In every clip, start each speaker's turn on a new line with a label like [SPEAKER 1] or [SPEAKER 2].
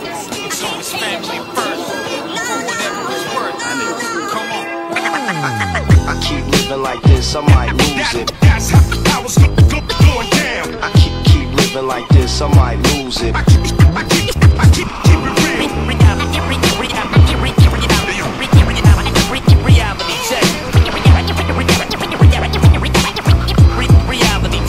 [SPEAKER 1] It's always family first, for whatever it's worth. Come on.
[SPEAKER 2] I keep living like this, I might lose it.
[SPEAKER 3] That's how it's going down.
[SPEAKER 2] I keep living like this, I might lose it.
[SPEAKER 3] I keep it real.
[SPEAKER 1] Reality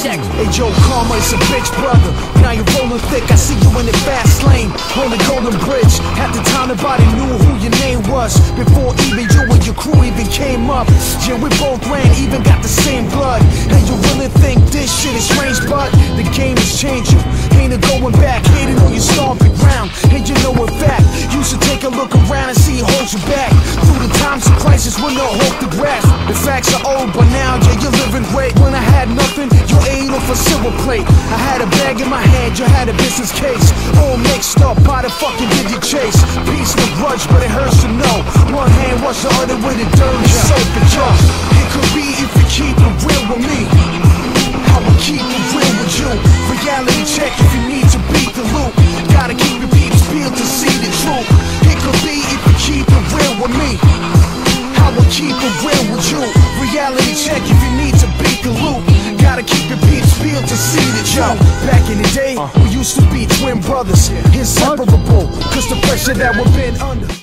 [SPEAKER 1] check.
[SPEAKER 4] Hey Joe, karma is a bitch, brother. Now you're rolling thick, I see you in the fast lane on the Golden Bridge. At the time nobody knew who your name was, before even you and your crew even came up. Yeah, we both ran, even got the same blood. And you really think this shit is strange, but the game is changing. Ain't it going back, hating on your stomping ground. And you know in fact, you should take a look around and see it holds you back. Through the times of crisis with no hope to grasp. The facts are old, but now, yeah, you're living great. When I had nothing, you ate off a silver plate. I had a bag in my hand, you had a business case. All mixed up, how the fucking did you chase? Peace, no grudge, but it hurts to know. One hand wash the other with a dirty soap and junk. It could be if you keep it real with me. I will keep it real with you. Reality check if you need to beat the loop. Gotta keep your peeps peeled to see the truth. It could be if you keep it real with me. I will keep it real with you. Reality check if you need to beat the loop. Gotta keep your peeps peeled to see the truth. Back in the day, we used to be twin brothers, inseparable, cause the pressure that we've been under.